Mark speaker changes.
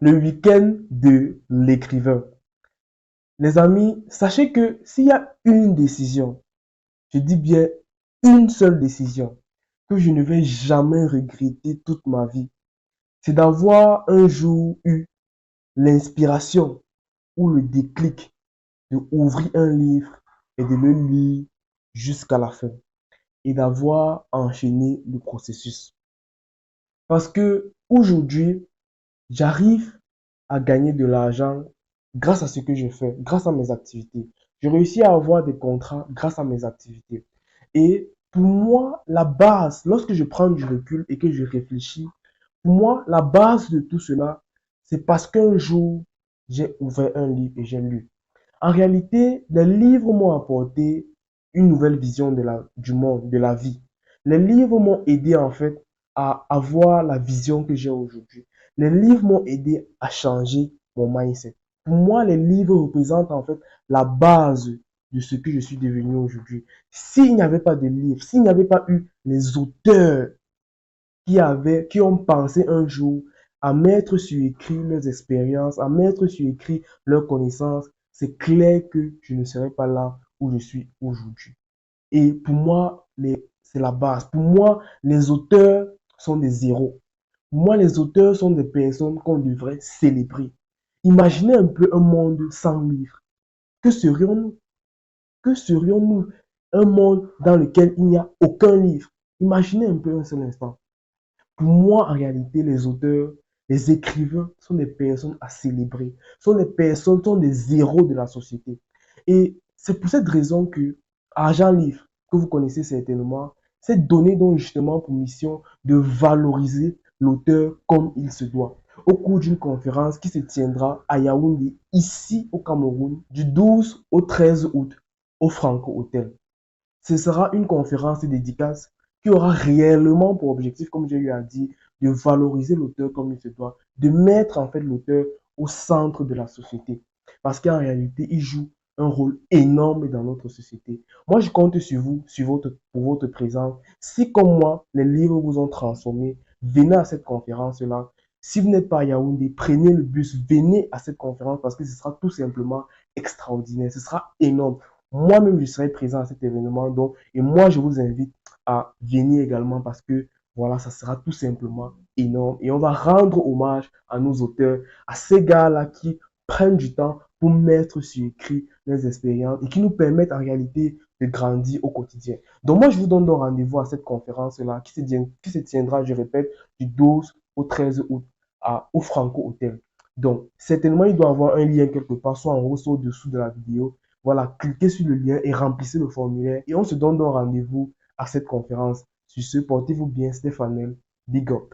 Speaker 1: le week-end de l'écrivain. Les amis, sachez que s'il y a une décision, je dis bien une seule décision, que je ne vais jamais regretter toute ma vie, c'est d'avoir un jour eu l'inspiration ou le déclic de ouvrir un livre et de le lire jusqu'à la fin et d'avoir enchaîné le processus. Parce que aujourd'hui, j'arrive à gagner de l'argent grâce à ce que je fais, grâce à mes activités. Je réussis à avoir des contrats grâce à mes activités. Et pour moi, la base, lorsque je prends du recul et que je réfléchis, pour moi, la base de tout cela, c'est parce qu'un jour, j'ai ouvert un livre et j'ai lu. En réalité, les livres m'ont apporté une nouvelle vision du monde, de la vie. Les livres m'ont aidé en fait à avoir la vision que j'ai aujourd'hui. Les livres m'ont aidé à changer mon mindset. Pour moi, les livres représentent en fait la base de ce que je suis devenu aujourd'hui. S'il n'y avait pas de livres, s'il n'y avait pas eu les auteurs qui ont pensé un jour à mettre sur écrit leurs expériences, à mettre sur écrit leurs connaissances, c'est clair que je ne serais pas là où je suis aujourd'hui. Et pour moi, c'est la base. Pour moi, les auteurs sont des héros. Pour moi, les auteurs sont des personnes qu'on devrait célébrer. Imaginez un peu un monde sans livres. Que serions-nous? Que serions-nous? Un monde dans lequel il n'y a aucun livre. Imaginez un peu un seul instant. Pour moi, en réalité, les auteurs, les écrivains sont des personnes à célébrer, sont des personnes, sont des héros de la société. Et c'est pour cette raison que Argent Livre, que vous connaissez certainement, s'est donné donc justement pour mission de valoriser l'auteur comme il se doit. Au cours d'une conférence qui se tiendra à Yaoundé, ici au Cameroun, du 12 au 13 août, au Franco Hotel. Ce sera une conférence dédicace qui aura réellement pour objectif, comme j'ai eu à dire, de valoriser l'auteur comme il se doit, de mettre en fait l'auteur au centre de la société. Parce qu'en réalité, il joue un rôle énorme dans notre société. Moi, je compte sur vous, pour votre présence. Si, comme moi, les livres vous ont transformé, venez à cette conférence-là. Si vous n'êtes pas à Yaoundé, prenez le bus, venez à cette conférence parce que ce sera tout simplement extraordinaire. Ce sera énorme. Moi-même, je serai présent à cet événement. Donc, et moi, je vous invite à venir également parce que, voilà, ça sera tout simplement énorme. Et on va rendre hommage à nos auteurs, à ces gars-là qui prennent du temps pour mettre sur écrit leurs expériences et qui nous permettent en réalité de grandir au quotidien. Donc, moi, je vous donne donc rendez-vous à cette conférence-là qui se tiendra, je répète, du 12 au 13 août au Franco Hotel. Donc, certainement, il doit y avoir un lien quelque part, soit en haut, soit au-dessous de la vidéo. Voilà, cliquez sur le lien et remplissez le formulaire. Et on se donne donc rendez-vous à cette conférence. Sur ce, portez-vous bien, Stéphane. Big up.